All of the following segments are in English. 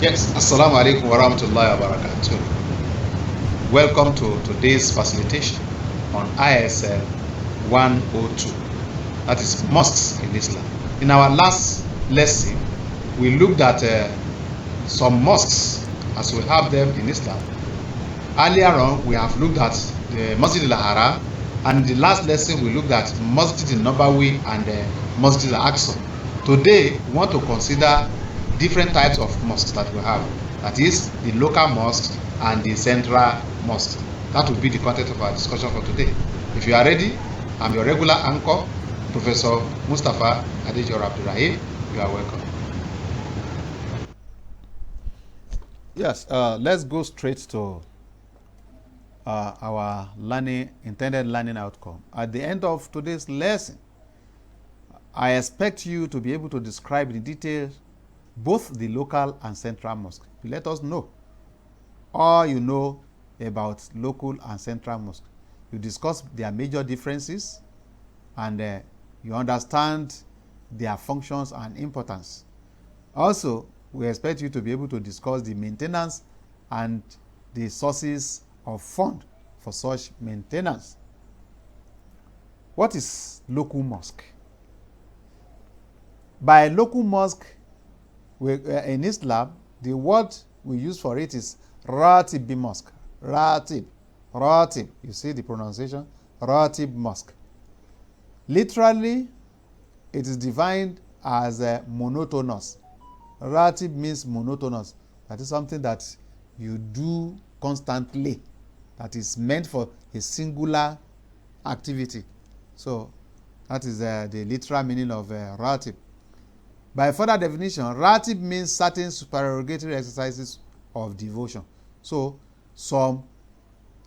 Yes, Assalamu alaikum wa rahmatullahi wa barakatuh. Welcome to today's facilitation on ISL 102, that is mosques in Islam. In our last lesson, we looked at some mosques as we have them in Islam. Earlier on, we have looked at the Masjid al-Haram, and in the last lesson, we looked at Masjid al-Nabawi and Masjid al-Aqsa. Today, we want to consider different types of mosques that we have. That is the local mosque and the central mosque. That will be the content of our discussion for today. If you are ready, I'm your regular anchor, Professor Mustafa Adejor Abdurrahim. You are welcome. Yes, let's go straight to our intended learning outcome. At the end of today's lesson, I expect you to be able to describe in detail both the local and central mosque. You let us know all you know about local and central mosque. You discuss their major differences and you understand their functions and importance. Also, we expect you to be able to discuss the maintenance and the sources of fund for such maintenance. What is local mosque? By local mosque, in Islam, the word we use for it is Ratib mosque. Ratib. You see the pronunciation? Ratib mosque. Literally, it is defined as monotonous. Ratib means monotonous. That is something that you do constantly. That is meant for a singular activity. So, that is the literal meaning of Ratib. By further definition, Ratib means certain supererogatory exercises of devotion. So, some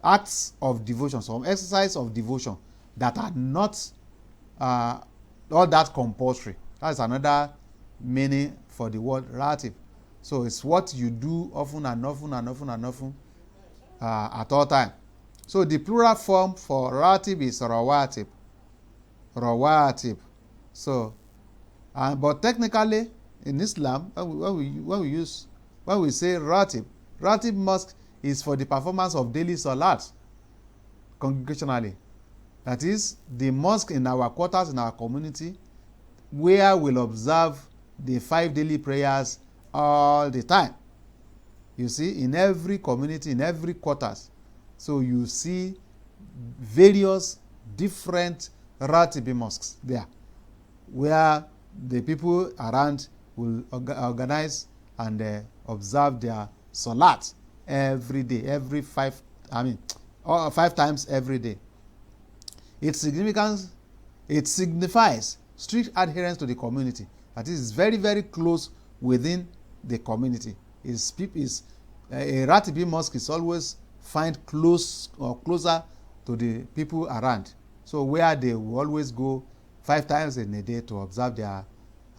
acts of devotion, some exercise of devotion that are not all that compulsory. That's another meaning for the word Ratib. So, it's what you do often and often at all time. So, the plural form for Ratib is Rawatib. So, but technically, in Islam, when we say Ratib mosque is for the performance of daily salat congregationally. That is, the mosque in our quarters, in our community, where we'll observe the 5 daily prayers all the time. You see, in every community, in every quarters, so you see various different Ratib mosques there, where the people around will organize and observe their salat every day, 5 times every day. Its significance, it signifies strict adherence to the community. That is very, very close within the community. A Ratib mosque is always find close or closer to the people around. So where they will always go 5 times in a day to observe their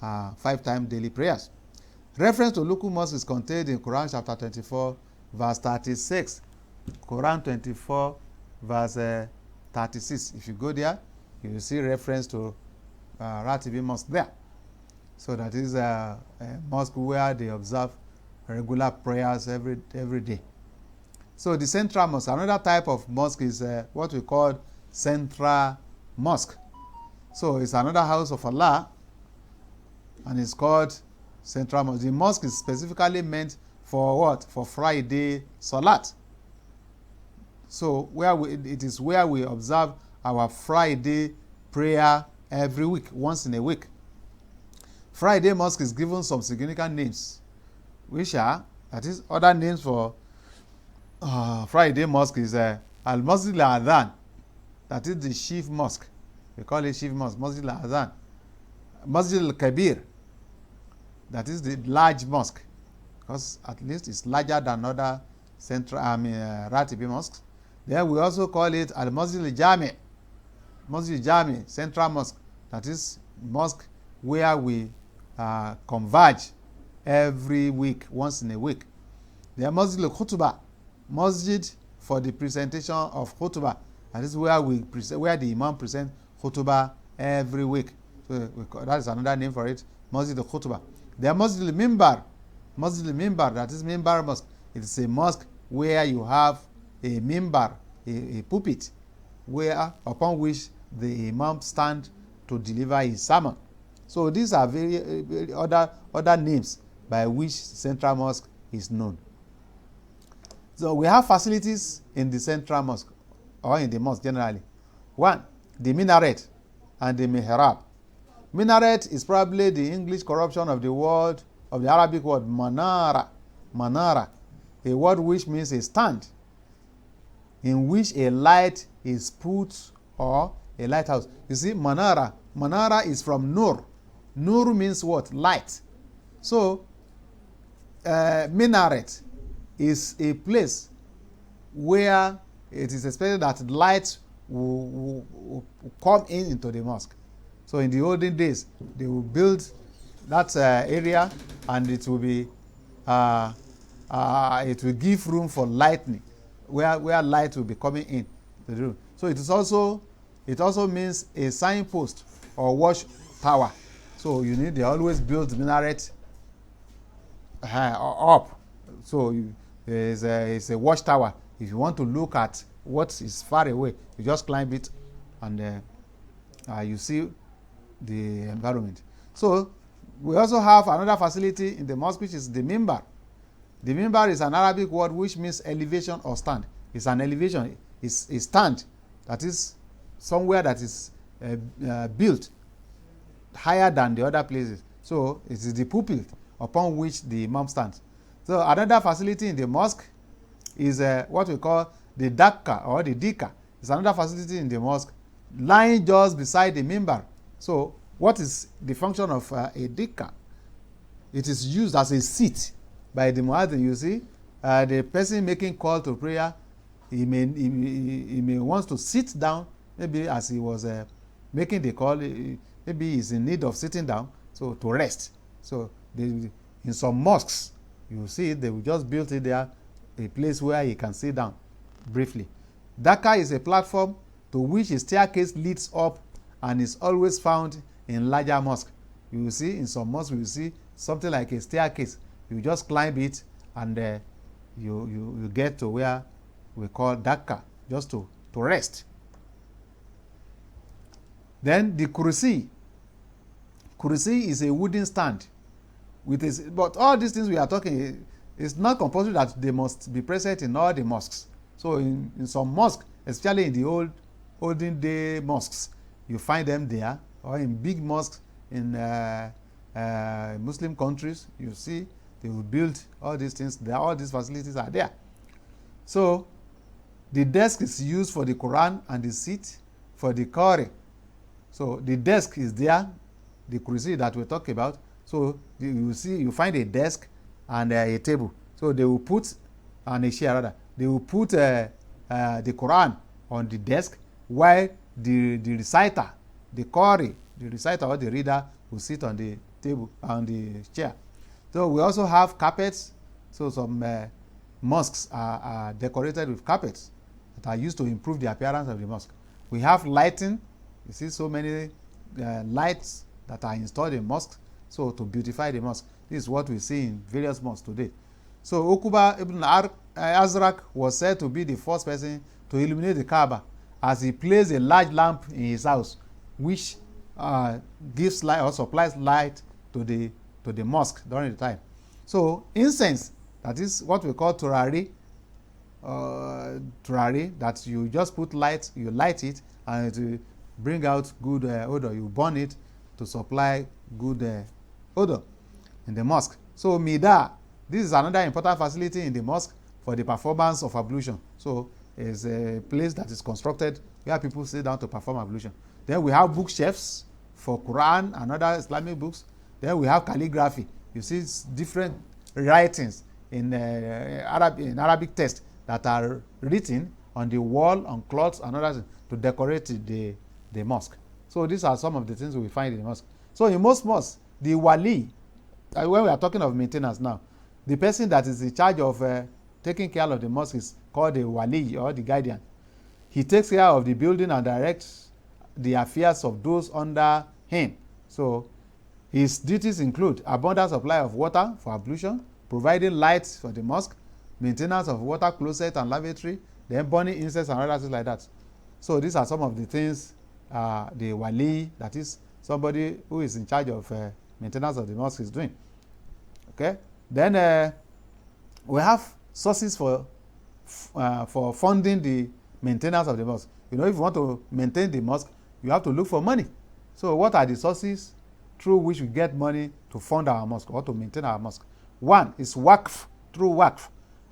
5-time daily prayers. Reference to local mosque is contained in Quran chapter 24, verse 36. Quran 24, verse 36. If you go there, you will see reference to Ratib mosque there. So that is a mosque where they observe regular prayers every day. So the central mosque, another type of mosque is what we call central mosque. So it's another house of Allah, and it's called central mosque. The mosque is specifically meant for what? For Friday salat. So it is where we observe our Friday prayer every week, once in a week. Friday mosque is given some significant names, which are, that is, other names for Friday mosque is Al-Masjid al-Adhan. That is the chief mosque. We call it chief mosque, Masjid al-Adhan. Masjid al-Kabir. That is the large mosque, because at least it's larger than other Ratib mosques. Then we also call it Al-Masjid al-Jami. Masjid al-Jami, central mosque. That is mosque where we converge every week, once in a week. Then Masjid al-Khutbah, masjid for the presentation of khutbah. That is where the Imam presents khutbah every week. So that is another name for it, Masjid al-Khutbah. The Masjid al-Mimbar, Masjid al-Mimbar, that is Mimbar Mosque. It is a mosque where you have a mimbar, a pulpit, where upon which the imam stand to deliver his sermon. So these are very other names by which central mosque is known. So we have facilities in the central mosque, or in the mosque generally. One, the minaret and the mihrab. Minaret is probably the English corruption of the word, of the Arabic word manara, a word which means a stand in which a light is put, or a lighthouse. You see, manara is from nur. Nur means what? Light. So minaret is a place where it is expected that light will come into the mosque. So in the olden days, they will build that area, and it will be it will give room for lightning, where light will be coming in to the room. So it also means a signpost or watch tower. So they always build minaret up. So it's a watchtower. If you want to look at what is far away, you just climb it, and you see the environment. So we also have another facility in the mosque, which is the mimbar. The mimbar is an Arabic word which means elevation or stand. It's an elevation. It's a stand that is somewhere that is built higher than the other places. So it is the pulpit upon which the imam stands. So another facility in the mosque is what we call the dakka or the dika. It's another facility in the mosque lying just beside the mimbar. So what is the function of a dika? It is used as a seat by the muazzin. You see, the person making call to prayer, he may want to sit down, maybe as he was making the call, maybe he's in need of sitting down, so to rest. So in some mosques, you see they will just build it there, a place where he can sit down briefly. Daka is a platform to which a staircase leads up and is always found in larger mosques. You will see in some mosques, you will see something like a staircase. You just climb it, and you get to where we call Daka, just to rest. Then the kursi. Kursi is a wooden stand but all these things we are talking, it's not compulsory that they must be present in all the mosques. So in some mosques, especially in the olden day mosques, you find them there, or in big mosques in Muslim countries, you see they will build all these things there. All these facilities are there. So the desk is used for the Quran and the seat for the Qari. So the desk is there, the kursi that we talk about. So you find a desk and a table. So they will put, and a chair rather, they will put the Quran on the desk, while the reciter, the Qari, the reciter or the reader will sit on the table, on the chair. So we also have carpets. So some mosques are decorated with carpets that are used to improve the appearance of the mosque. We have lighting. You see so many lights that are installed in mosques, so to beautify the mosque. This is what we see in various mosques today. So Uqba ibn Azraq was said to be the first person to illuminate the Kaaba, as he placed a large lamp in his house, which gives light or supplies light to the mosque during the time. So incense, that is what we call turari, that you just put light, you light it, and it will bring out good odor. You burn it to supply good odor in the mosque. So Mida, this is another important facility in the mosque for the performance of ablution. So it's a place that is constructed where people sit down to perform ablution. Then we have bookshelves for Quran and other Islamic books. Then we have calligraphy. You see different writings in Arabic text that are written on the wall, on cloths and others to decorate the mosque. So these are some of the things we find in the mosque. So in most mosques, the wali, when we are talking of maintenance now, the person that is in charge of taking care of the mosque is called the wali, or the guardian. He takes care of the building and directs the affairs of those under him. So his duties include abundant supply of water for ablution, providing lights for the mosque, maintenance of water closet and lavatory, then burning incense and other things like that. So these are some of the things the wali, that is somebody who is in charge of maintenance of the mosque, is doing. Okay. Then we have sources for funding the maintenance of the mosque. If you want to maintain the mosque, you have to look for money. So what are the sources through which we get money to fund our mosque or to maintain our mosque? One is waqf, through waqf.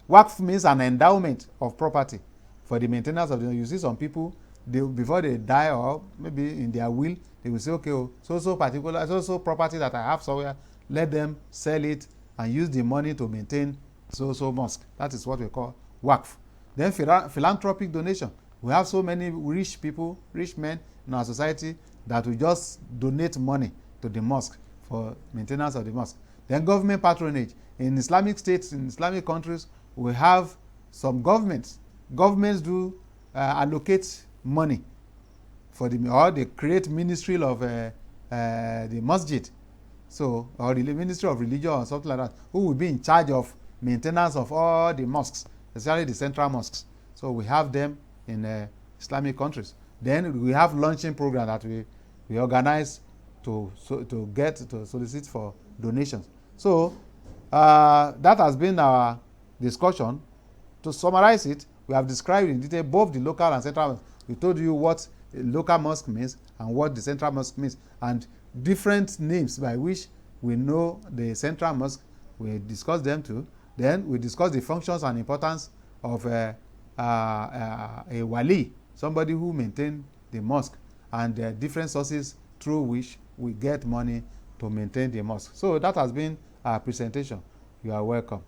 Waqf means an endowment of property for the maintenance of the. You see some people, before they die or maybe in their will, they will say, okay, so property that I have somewhere, let them sell it and use the money to maintain so mosque. That is what we call waqf. Then philanthropic donation. We have so many rich people, rich men in our society that will just donate money to the mosque for maintenance of the mosque. Then government patronage. In Islamic states, in Islamic countries, we have some governments. Governments do allocate money for or they create ministry of the masjid, so, or the ministry of religion or something like that, who will be in charge of maintenance of all the mosques, especially the central mosques. So we have them in Islamic countries. Then we have launching program that we organize to solicit for donations. So that has been our discussion. To summarize it, we have described in detail both the local and central mosque. We told you what a local mosque means and what the central mosque means, and different names by which we know the central mosque. We discussed them too. Then we discussed the functions and importance of a wali, somebody who maintains the mosque, and different sources through which we get money to maintain the mosque. So that has been our presentation. You are welcome.